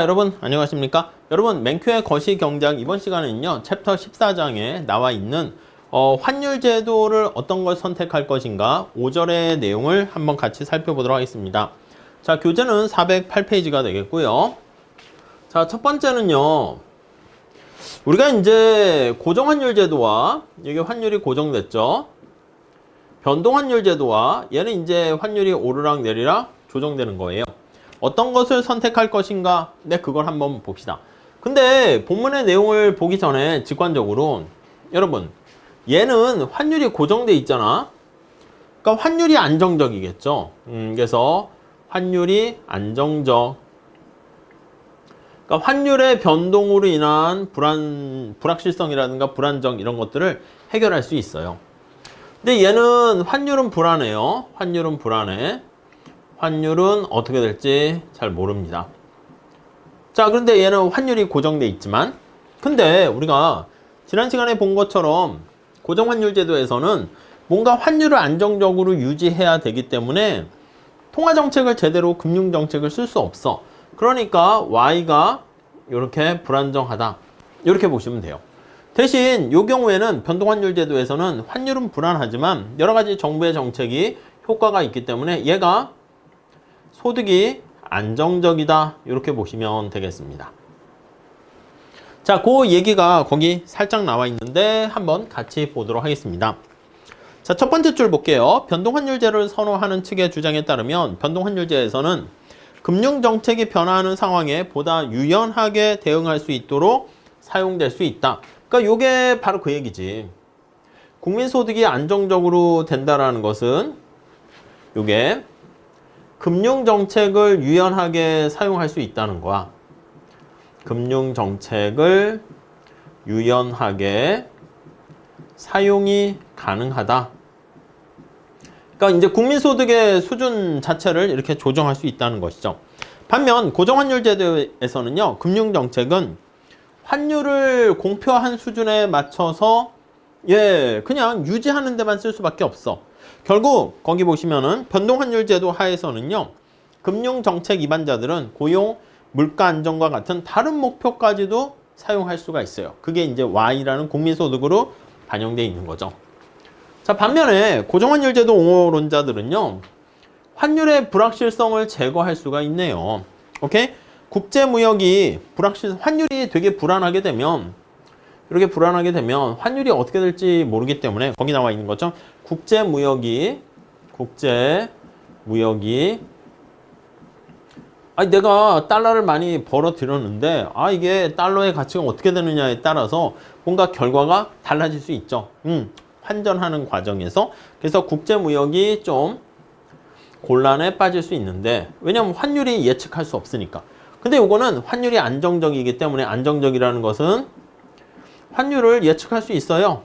여러분 안녕하십니까? 여러분 맨큐의 거시경제학 이번 시간에는요 챕터 14장에 나와 있는 환율 제도를 어떤 걸 선택할 것인가 5절의 내용을 한번 같이 살펴보도록 하겠습니다. 자, 교재는 408페이지가 되겠고요. 자, 첫 번째는요, 우리가 이제 고정환율 제도와 여기 환율이 고정됐죠. 변동환율 제도와 얘는 이제 환율이 오르락 내리락 조정되는 거예요. 어떤 것을 선택할 것인가? 네, 그걸 한번 봅시다. 근데 본문의 내용을 보기 전에 직관적으로 여러분, 얘는 환율이 고정돼 있잖아. 그러니까 환율이 안정적이겠죠. 그래서 환율이 안정적. 그러니까 환율의 변동으로 인한 불확실성이라든가 불안정 이런 것들을 해결할 수 있어요. 근데 얘는 환율은 불안해요. 환율은 불안해. 환율은 어떻게 될지 잘 모릅니다. 자, 그런데 얘는 환율이 고정돼 있지만, 근데 우리가 지난 시간에 본 것처럼 고정환율 제도에서는 뭔가 환율을 안정적으로 유지해야 되기 때문에 통화정책을 제대로 금융정책을 쓸 수 없어. 그러니까 Y가 이렇게 불안정하다. 이렇게 보시면 돼요. 대신 이 경우에는 변동환율 제도에서는 환율은 불안하지만 여러 가지 정부의 정책이 효과가 있기 때문에 얘가 소득이 안정적이다. 이렇게 보시면 되겠습니다. 자, 그 얘기가 거기 살짝 나와 있는데 한번 같이 보도록 하겠습니다. 자, 첫 번째 줄 볼게요. 변동환율제를 선호하는 측의 주장에 따르면 변동환율제에서는 금융정책이 변화하는 상황에 보다 유연하게 대응할 수 있도록 사용될 수 있다. 그러니까 이게 바로 그 얘기지. 국민소득이 안정적으로 된다라는 것은 이게 금융정책을 유연하게 사용할 수 있다는 거야. 금융정책을 유연하게 사용이 가능하다. 그러니까 이제 국민소득의 수준 자체를 이렇게 조정할 수 있다는 것이죠. 반면 고정환율 제도에서는요, 금융정책은 환율을 공표한 수준에 맞춰서 그냥 유지하는 데만 쓸 수밖에 없어. 결국 거기 보시면은 변동환율 제도 하에서는요, 금융정책 입안자들은 고용, 물가 안정과 같은 다른 목표까지도 사용할 수가 있어요. 그게 이제 Y라는 국민소득으로 반영되어 있는 거죠. 자, 반면에 고정환율 제도 옹호론자들은요, 환율의 불확실성을 제거할 수가 있네요. 오케이? 국제무역이 환율이 되게 불안하게 되면, 이렇게 불안하게 되면 환율이 어떻게 될지 모르기 때문에 거기 나와 있는 것처럼 국제무역이 내가 달러를 많이 벌어들였는데 이게 달러의 가치가 어떻게 되느냐에 따라서 뭔가 결과가 달라질 수 있죠. 환전하는 과정에서. 그래서 국제무역이 좀 곤란에 빠질 수 있는데, 왜냐하면 환율이 예측할 수 없으니까. 근데 이거는 환율이 안정적이기 때문에, 안정적이라는 것은 환율을 예측할 수 있어요.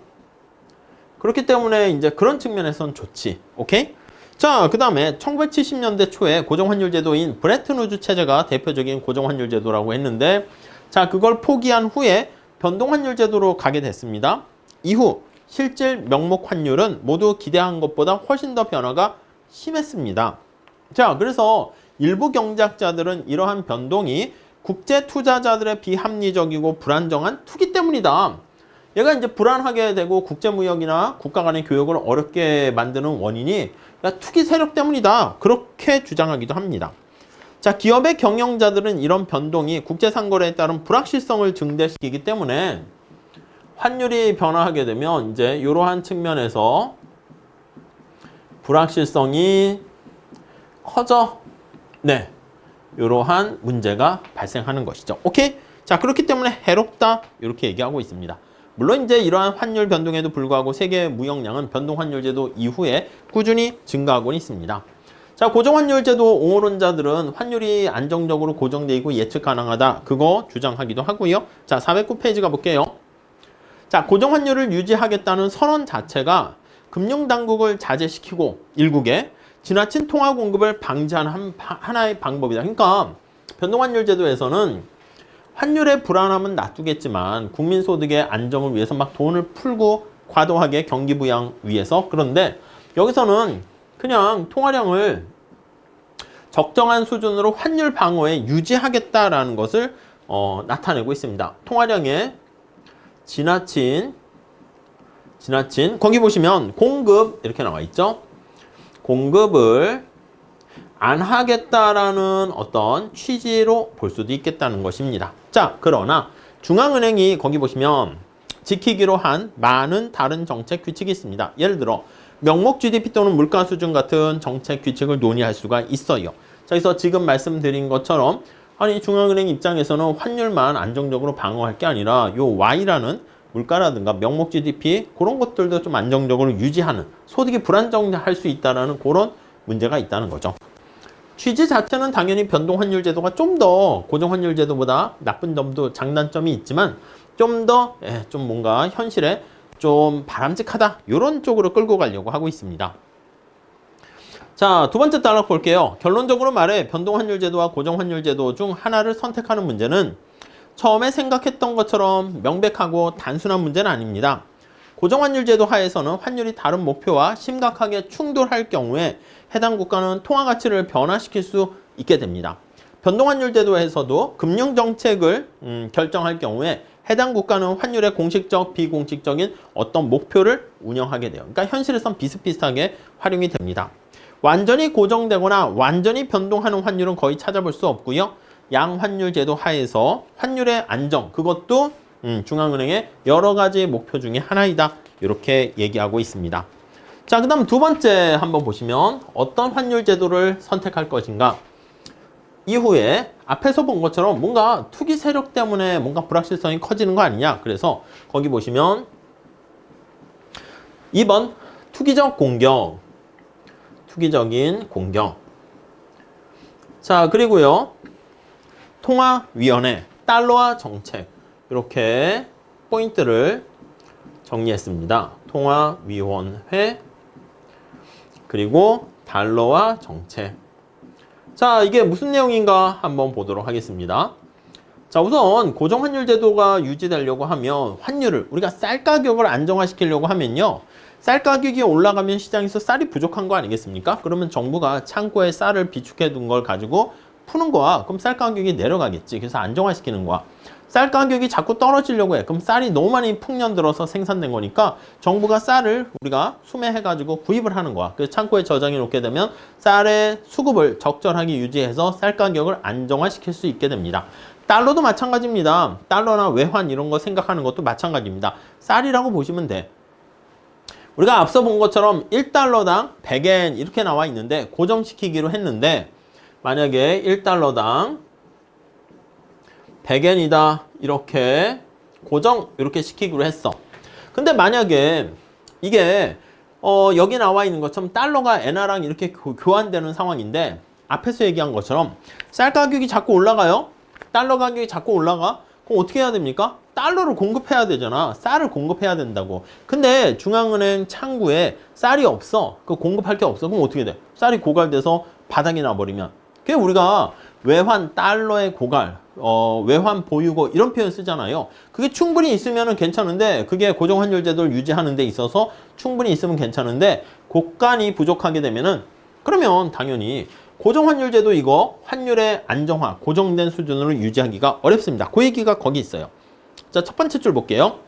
그렇기 때문에 이제 그런 측면에선 좋지. 오케이? 자, 그 다음에 1970년대 초에 고정환율 제도인 브레튼 우즈 체제가 대표적인 고정환율 제도라고 했는데, 자, 그걸 포기한 후에 변동환율 제도로 가게 됐습니다. 이후 실질 명목 환율은 모두 기대한 것보다 훨씬 더 변화가 심했습니다. 자, 그래서 일부 경제학자들은 이러한 변동이 국제 투자자들의 비합리적이고 불안정한 투기 때문이다. 얘가 이제 불안하게 되고 국제무역이나 국가 간의 교역을 어렵게 만드는 원인이 투기 세력 때문이다. 그렇게 주장하기도 합니다. 자, 기업의 경영자들은 이런 변동이 국제상거래에 따른 불확실성을 증대시키기 때문에 환율이 변화하게 되면 이제 이러한 측면에서 불확실성이 커져. 네. 이러한 문제가 발생하는 것이죠. 오케이? 자, 그렇기 때문에 해롭다. 이렇게 얘기하고 있습니다. 물론 이제 이러한 환율 변동에도 불구하고 세계 무역량은 변동환율 제도 이후에 꾸준히 증가하고 있습니다. 자, 고정환율 제도 옹호론자들은 환율이 안정적으로 고정되어 있고 예측 가능하다. 그거 주장하기도 하고요. 자, 409페이지 가볼게요. 자, 고정환율을 유지하겠다는 선언 자체가 금융당국을 자제시키고 일국에 지나친 통화 공급을 방지하는 하나의 방법이다. 그러니까 변동환율 제도에서는 환율의 불안함은 놔두겠지만 국민소득의 안정을 위해서 막 돈을 풀고 과도하게 경기 부양 위해서, 그런데 여기서는 그냥 통화량을 적정한 수준으로 환율 방어에 유지하겠다라는 것을 나타내고 있습니다. 통화량의 지나친 거기 보시면 공급 이렇게 나와 있죠. 공급을 안 하겠다라는 어떤 취지로 볼 수도 있겠다는 것입니다. 자, 그러나 중앙은행이 거기 보시면 지키기로 한 많은 다른 정책 규칙이 있습니다. 예를 들어 명목 GDP 또는 물가 수준 같은 정책 규칙을 논의할 수가 있어요. 자, 그래서 지금 말씀드린 것처럼 아니 중앙은행 입장에서는 환율만 안정적으로 방어할 게 아니라 요 Y라는 물가라든가 명목 GDP 그런 것들도 좀 안정적으로 유지하는 소득이 불안정할 수 있다는 그런 문제가 있다는 거죠. 취지 자체는 당연히 변동 환율 제도가 좀 더 고정 환율 제도보다 나쁜 점도 장단점이 있지만 좀 더 좀 뭔가 현실에 좀 바람직하다 이런 쪽으로 끌고 가려고 하고 있습니다. 자, 두 번째 단락 볼게요. 결론적으로 말해 변동 환율 제도와 고정 환율 제도 중 하나를 선택하는 문제는 처음에 생각했던 것처럼 명백하고 단순한 문제는 아닙니다. 고정환율 제도 하에서는 환율이 다른 목표와 심각하게 충돌할 경우에 해당 국가는 통화 가치를 변화시킬 수 있게 됩니다. 변동환율 제도에서도 금융정책을 결정할 경우에 해당 국가는 환율의 공식적, 비공식적인 어떤 목표를 운영하게 돼요. 그러니까 현실에선 비슷비슷하게 활용이 됩니다. 완전히 고정되거나 완전히 변동하는 환율은 거의 찾아볼 수 없고요. 양환율 제도 하에서 환율의 안정, 그것도 중앙은행의 여러 가지 목표 중에 하나이다. 이렇게 얘기하고 있습니다. 자, 그 다음 두 번째 한번 보시면 어떤 환율 제도를 선택할 것인가. 이후에 앞에서 본 것처럼 뭔가 투기 세력 때문에 뭔가 불확실성이 커지는 거 아니냐. 그래서 거기 보시면 2번 투기적 공격, 투기적인 공격. 자, 그리고요. 통화위원회, 달러화 정책 이렇게 포인트를 정리했습니다. 통화위원회 그리고 달러화 정책. 자, 이게 무슨 내용인가 한번 보도록 하겠습니다. 자, 우선 고정환율 제도가 유지되려고 하면 환율을 우리가 쌀 가격을 안정화시키려고 하면요. 쌀 가격이 올라가면 시장에서 쌀이 부족한 거 아니겠습니까? 그러면 정부가 창고에 쌀을 비축해 둔 걸 가지고 푸는 거야. 그럼 쌀 가격이 내려가겠지. 그래서 안정화시키는 거야. 쌀 가격이 자꾸 떨어지려고 해. 그럼 쌀이 너무 많이 풍년 들어서 생산된 거니까 정부가 쌀을 우리가 수매해가지고 구입을 하는 거야. 그래서 창고에 저장해 놓게 되면 쌀의 수급을 적절하게 유지해서 쌀 가격을 안정화시킬 수 있게 됩니다. 달러도 마찬가지입니다. 달러나 외환 이런 거 생각하는 것도 마찬가지입니다. 쌀이라고 보시면 돼. 우리가 앞서 본 것처럼 1달러당 100엔 이렇게 나와 있는데 고정시키기로 했는데 만약에 1달러당 100엔이다 이렇게 고정 이렇게 시키기로 했어. 근데 만약에 이게 여기 나와 있는 것처럼 달러가 엔화랑 이렇게 교환되는 상황인데 앞에서 얘기한 것처럼 쌀 가격이 자꾸 올라가요. 달러 가격이 자꾸 올라가. 그럼 어떻게 해야 됩니까? 달러를 공급해야 되잖아. 쌀을 공급해야 된다고. 근데 중앙은행 창구에 쌀이 없어. 그 공급할 게 없어. 그럼 어떻게 돼? 쌀이 고갈돼서 바닥이 나버리면. 그게 우리가 외환 달러의 고갈, 외환 보유고 이런 표현 쓰잖아요. 그게 충분히 있으면 괜찮은데 그게 고정환율 제도를 유지하는 데 있어서 충분히 있으면 괜찮은데 곡간이 부족하게 되면은 그러면 당연히 고정환율 제도 이거 환율의 안정화, 고정된 수준으로 유지하기가 어렵습니다. 그 얘기가 거기 있어요. 자, 첫 번째 줄 볼게요.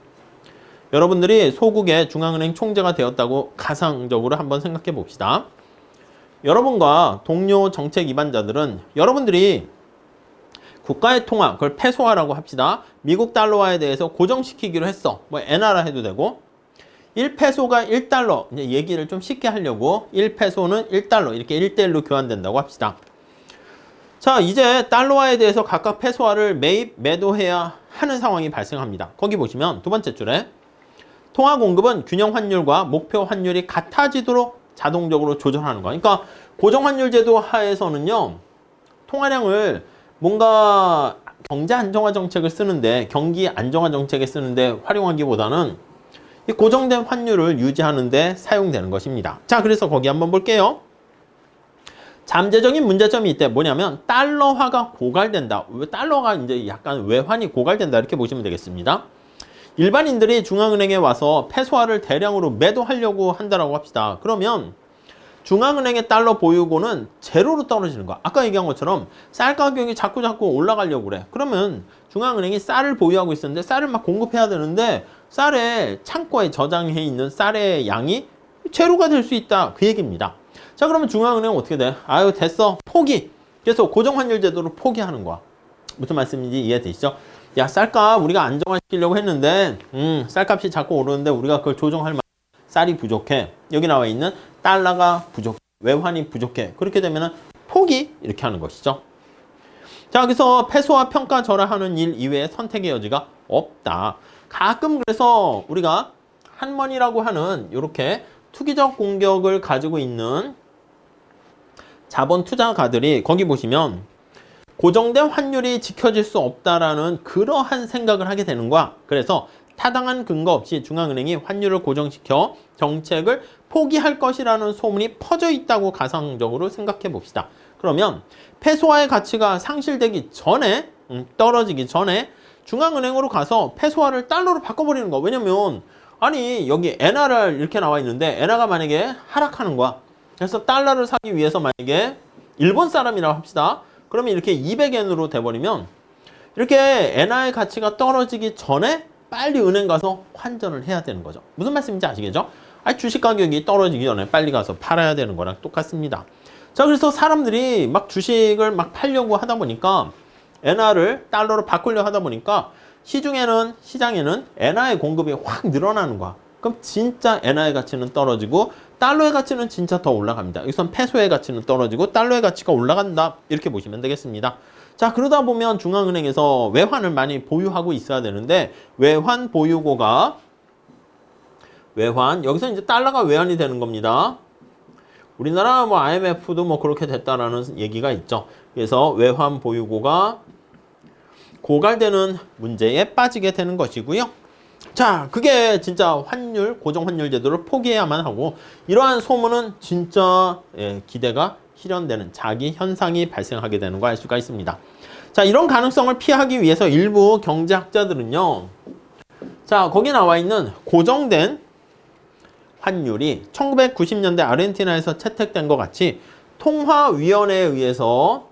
여러분들이 소국의 중앙은행 총재가 되었다고 가상적으로 한번 생각해 봅시다. 여러분과 동료 정책 위반자들은 여러분들이 국가의 통화, 그걸 페소화라고 합시다. 미국 달러화에 대해서 고정시키기로 했어. 뭐 엔화라 해도 되고 1페소가 1달러, 이제 얘기를 좀 쉽게 하려고 1페소는 1달러 이렇게 1대1로 교환된다고 합시다. 자, 이제 달러화에 대해서 각각 페소화를 매입, 매도해야 하는 상황이 발생합니다. 거기 보시면 두 번째 줄에 통화 공급은 균형 환율과 목표 환율이 같아지도록 자동적으로 조절하는 거. 그러니까 고정환율 제도 하에서는요. 통화량을 뭔가 경제 안정화 정책을 쓰는데 경기 안정화 정책에 쓰는데 활용하기보다는 이 고정된 환율을 유지하는 데 사용되는 것입니다. 자, 그래서 거기 한번 볼게요. 잠재적인 문제점이 있대. 뭐냐면 달러화가 고갈된다. 달러가 이제 약간 외환이 고갈된다 이렇게 보시면 되겠습니다. 일반인들이 중앙은행에 와서 페소화를 대량으로 매도하려고 한다라고 합시다. 그러면 중앙은행의 달러 보유고는 제로로 떨어지는 거야. 아까 얘기한 것처럼 쌀 가격이 자꾸 올라가려고 그래. 그러면 중앙은행이 쌀을 보유하고 있었는데 쌀을 막 공급해야 되는데 쌀의 창고에 저장해 있는 쌀의 양이 제로가 될 수 있다. 그 얘기입니다. 자, 그러면 중앙은행은 어떻게 돼? 아유, 됐어. 포기. 그래서 고정환율 제도를 포기하는 거야. 무슨 말씀인지 이해되시죠? 야, 쌀값 우리가 안정화시키려고 했는데 쌀값이 자꾸 오르는데 우리가 그걸 조정할 만한 쌀이 부족해. 여기 나와 있는 달러가 부족해. 외환이 부족해. 그렇게 되면은 포기 이렇게 하는 것이죠. 자, 그래서 패소와 평가절하하는 일 이외에 선택의 여지가 없다. 가끔 그래서 우리가 한머니라고 하는 이렇게 투기적 공격을 가지고 있는 자본 투자가들이 거기 보시면 고정된 환율이 지켜질 수 없다라는 그러한 생각을 하게 되는 거야. 그래서 타당한 근거 없이 중앙은행이 환율을 고정시켜 정책을 포기할 것이라는 소문이 퍼져 있다고 가상적으로 생각해 봅시다. 그러면 페소화의 가치가 상실되기 전에 떨어지기 전에 중앙은행으로 가서 페소화를 달러로 바꿔버리는 거야. 왜냐면 아니 여기 엔화를 이렇게 나와 있는데 엔화가 만약에 하락하는 거야. 그래서 달러를 사기 위해서 만약에 일본 사람이라고 합시다. 그러면 이렇게 200엔으로 돼버리면 이렇게 엔화의 가치가 떨어지기 전에 빨리 은행 가서 환전을 해야 되는 거죠. 무슨 말씀인지 아시겠죠? 아니, 주식 가격이 떨어지기 전에 빨리 가서 팔아야 되는 거랑 똑같습니다. 자, 그래서 사람들이 막 주식을 막 팔려고 하다 보니까 엔화를 달러로 바꾸려 하다 보니까 시장에는 엔화의 공급이 확 늘어나는 거야. 그럼 진짜 엔화의 가치는 떨어지고 달러의 가치는 진짜 더 올라갑니다. 여기선 페소의 가치는 떨어지고 달러의 가치가 올라간다. 이렇게 보시면 되겠습니다. 자, 그러다 보면 중앙은행에서 외환을 많이 보유하고 있어야 되는데 외환 보유고가 여기서 이제 달러가 외환이 되는 겁니다. 우리나라 뭐 IMF도 뭐 그렇게 됐다라는 얘기가 있죠. 그래서 외환 보유고가 고갈되는 문제에 빠지게 되는 것이고요. 자, 그게 진짜 고정 환율 제도를 포기해야만 하고 이러한 소문은 진짜 기대가 실현되는 자기 현상이 발생하게 되는 거 알 수가 있습니다. 자, 이런 가능성을 피하기 위해서 일부 경제학자들은요. 자, 거기 나와 있는 고정된 환율이 1990년대 아르헨티나에서 채택된 것 같이 통화위원회에 의해서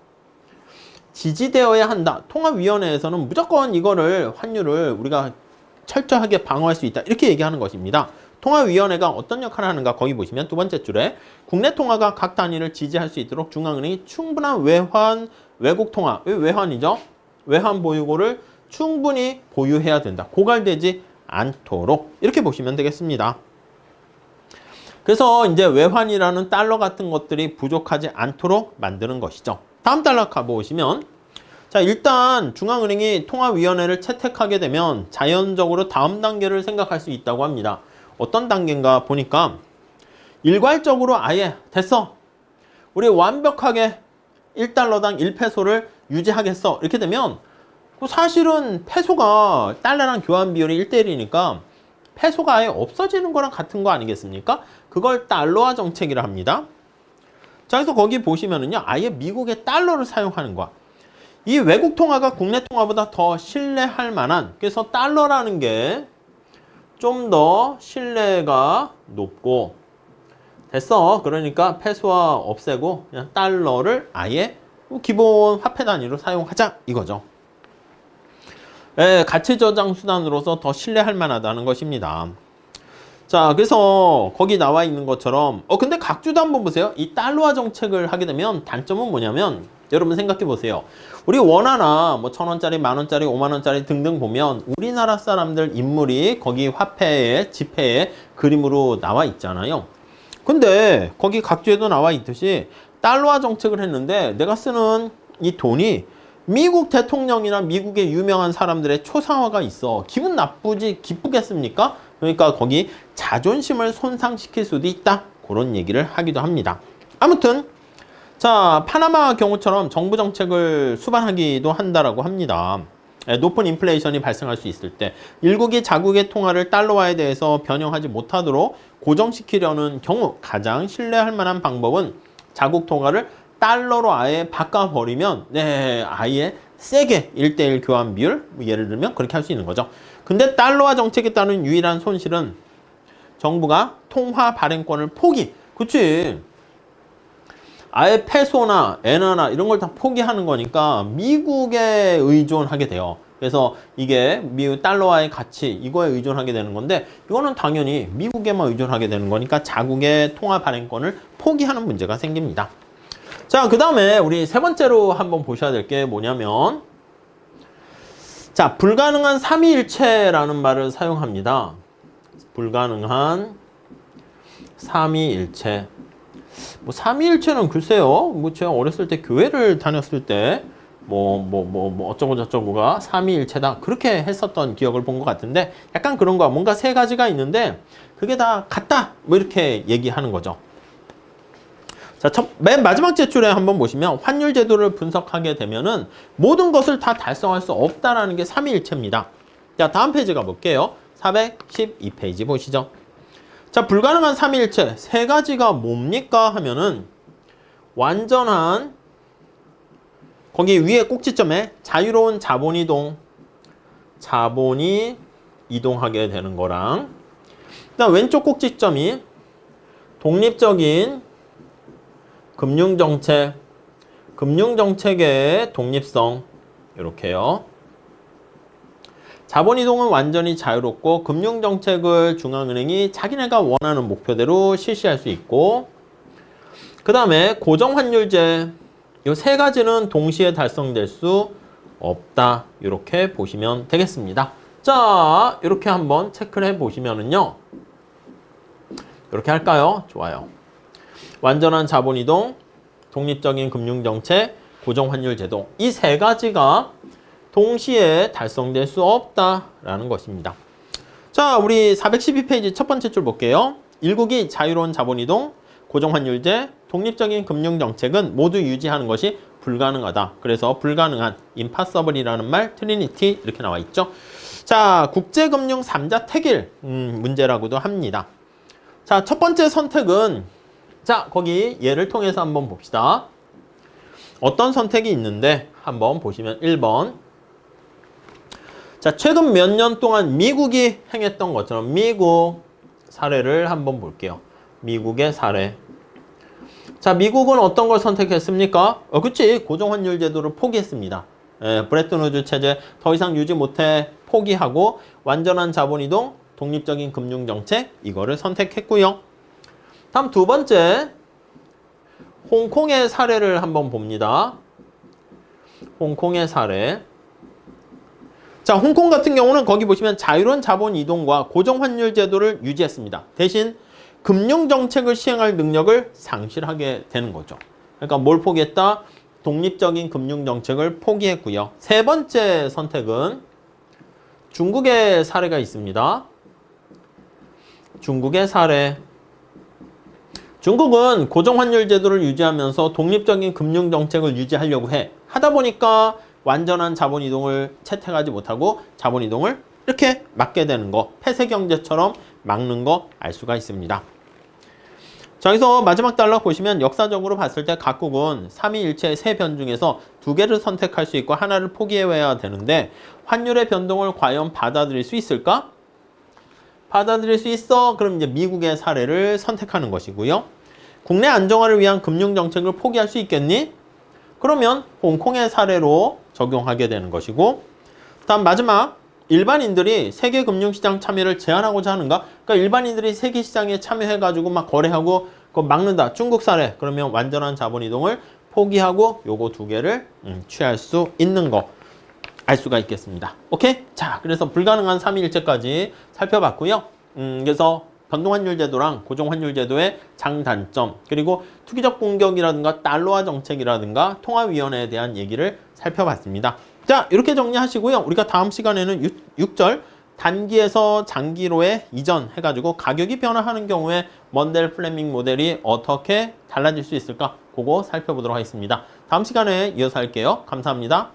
지지되어야 한다. 통화위원회에서는 무조건 이거를 환율을 우리가 철저하게 방어할 수 있다. 이렇게 얘기하는 것입니다. 통화위원회가 어떤 역할을 하는가 거기 보시면 두 번째 줄에 국내 통화가 각 단위를 지지할 수 있도록 중앙은행이 충분한 외국 통화, 외환이죠. 외환 보유고를 충분히 보유해야 된다. 고갈되지 않도록 이렇게 보시면 되겠습니다. 그래서 이제 외환이라는 달러 같은 것들이 부족하지 않도록 만드는 것이죠. 다음 달러 가보시면 자, 일단 중앙은행이 통화위원회를 채택하게 되면 자연적으로 다음 단계를 생각할 수 있다고 합니다. 어떤 단계인가 보니까 일괄적으로 아예 됐어. 우리 완벽하게 1달러당 1페소를 유지하겠어. 이렇게 되면 사실은 페소가 달러랑 교환 비율이 1대1이니까 페소가 아예 없어지는 거랑 같은 거 아니겠습니까? 그걸 달러화 정책이라 합니다. 자, 그래서 거기 보시면은요, 아예 미국의 달러를 사용하는 거야. 이 외국 통화가 국내 통화보다 더 신뢰할 만한, 그래서 달러라는 게 좀 더 신뢰가 높고, 됐어. 그러니까 페소화 없애고 그냥 달러를 아예 기본 화폐 단위로 사용하자 이거죠. 가치 저장 수단으로서 더 신뢰할 만하다는 것입니다. 자, 그래서 거기 나와 있는 것처럼 근데 각주도 한번 보세요. 이 달러화 정책을 하게 되면 단점은 뭐냐면 여러분 생각해 보세요. 우리 원화나 뭐 1,000원짜리, 10,000원짜리, 50,000원짜리 등등 보면 우리나라 사람들 인물이 거기 화폐에 지폐에 그림으로 나와 있잖아요. 근데 거기 각주에도 나와 있듯이 달러화 정책을 했는데 내가 쓰는 이 돈이 미국 대통령이나 미국의 유명한 사람들의 초상화가 있어. 기분 나쁘지 기쁘겠습니까? 그러니까 거기 자존심을 손상시킬 수도 있다. 그런 얘기를 하기도 합니다. 아무튼 자, 파나마 경우처럼 정부 정책을 수반하기도 한다라고 합니다. 높은 인플레이션이 발생할 수 있을 때 일국이 자국의 통화를 달러화에 대해서 변형하지 못하도록 고정시키려는 경우 가장 신뢰할 만한 방법은 자국 통화를 달러로 아예 바꿔버리면 아예 세게 1대1 교환 비율 예를 들면 그렇게 할 수 있는 거죠. 근데 달러화 정책에 따른 유일한 손실은 정부가 통화 발행권을 포기. 그치? 아예 페소나 엔화나 이런 걸 다 포기하는 거니까 미국에 의존하게 돼요. 그래서 이게 미국 달러와의 가치 이거에 의존하게 되는 건데 이거는 당연히 미국에만 의존하게 되는 거니까 자국의 통화 발행권을 포기하는 문제가 생깁니다. 자, 그 다음에 우리 세 번째로 한번 보셔야 될 게 뭐냐면 자, 불가능한 삼위일체라는 말을 사용합니다. 불가능한 삼위일체. 뭐 삼위일체는 글쎄요. 뭐 제가 어렸을 때 교회를 다녔을 때 뭐 어쩌고 저쩌고가 삼위일체다 그렇게 했었던 기억을 본 것 같은데 약간 그런 거 뭔가 세 가지가 있는데 그게 다 같다 뭐 이렇게 얘기하는 거죠. 자, 맨 마지막 제출에 한번 보시면 환율 제도를 분석하게 되면은 모든 것을 다 달성할 수 없다라는 게 삼위일체입니다. 자, 다음 페이지 가볼게요. 412페이지 보시죠. 자, 불가능한 삼위일체 세 가지가 뭡니까 하면은 완전한 거기 위에 꼭지점에 자유로운 자본이동, 자본이 이동하게 되는 거랑 그다음 왼쪽 꼭지점이 독립적인 금융정책, 금융정책의 독립성 이렇게요. 자본이동은 완전히 자유롭고 금융정책을 중앙은행이 자기네가 원하는 목표대로 실시할 수 있고 그 다음에 고정환율제 이 세 가지는 동시에 달성될 수 없다 이렇게 보시면 되겠습니다. 자, 이렇게 한번 체크를 해 보시면은요 이렇게 할까요? 좋아요. 완전한 자본이동, 독립적인 금융정책, 고정환율제도 이 세 가지가 동시에 달성될 수 없다라는 것입니다. 자, 우리 412페이지 첫 번째 줄 볼게요. 1국이 자유로운 자본이동, 고정환율제, 독립적인 금융정책은 모두 유지하는 것이 불가능하다. 그래서 불가능한 impossible이라는 말, 트리니티 이렇게 나와 있죠. 자, 국제금융 3자 택일 문제라고도 합니다. 자, 첫 번째 선택은 자, 거기 예를 통해서 한번 봅시다. 어떤 선택이 있는데 한번 보시면 1번. 자, 최근 몇 년 동안 미국이 행했던 것처럼 미국 사례를 한번 볼게요. 미국의 사례. 자, 미국은 어떤 걸 선택했습니까? 그치. 고정환율 제도를 포기했습니다. 브레튼 우즈 체제 더 이상 유지 못해 포기하고 완전한 자본이동, 독립적인 금융정책 이거를 선택했고요. 다음 두 번째, 홍콩의 사례를 한번 봅니다. 홍콩의 사례. 자, 홍콩 같은 경우는 거기 보시면 자유로운 자본 이동과 고정환율 제도를 유지했습니다. 대신 금융정책을 시행할 능력을 상실하게 되는 거죠. 그러니까 뭘 포기했다? 독립적인 금융정책을 포기했고요. 세 번째 선택은 중국의 사례가 있습니다. 중국의 사례. 중국은 고정환율 제도를 유지하면서 독립적인 금융정책을 유지하려고 해. 하다 보니까 완전한 자본이동을 채택하지 못하고 자본이동을 이렇게 막게 되는 거. 폐쇄경제처럼 막는 거 알 수가 있습니다. 자, 여기서 마지막 단락 보시면 역사적으로 봤을 때 각국은 삼위일체의 세 변 중에서 두 개를 선택할 수 있고 하나를 포기해야 되는데 환율의 변동을 과연 받아들일 수 있을까? 받아들일 수 있어. 그럼 이제 미국의 사례를 선택하는 것이고요. 국내 안정화를 위한 금융정책을 포기할 수 있겠니? 그러면 홍콩의 사례로 적용하게 되는 것이고 다음 마지막 일반인들이 세계 금융시장 참여를 제한하고자 하는가? 그러니까 일반인들이 세계 시장에 참여해가지고 막 거래하고 그거 막는다. 중국 사례. 그러면 완전한 자본이동을 포기하고 요거 두 개를 취할 수 있는 거 알 수가 있겠습니다. 오케이? 자, 그래서 불가능한 삼위일체까지 살펴봤고요. 그래서 변동환율 제도랑 고정환율 제도의 장단점 그리고 투기적 공격이라든가 달러화 정책이라든가 통화위원회에 대한 얘기를 살펴봤습니다. 자, 이렇게 정리하시고요. 우리가 다음 시간에는 6절 단기에서 장기로의 이전 해가지고 가격이 변화하는 경우에 먼델 플레밍 모델이 어떻게 달라질 수 있을까? 그거 살펴보도록 하겠습니다. 다음 시간에 이어서 할게요. 감사합니다.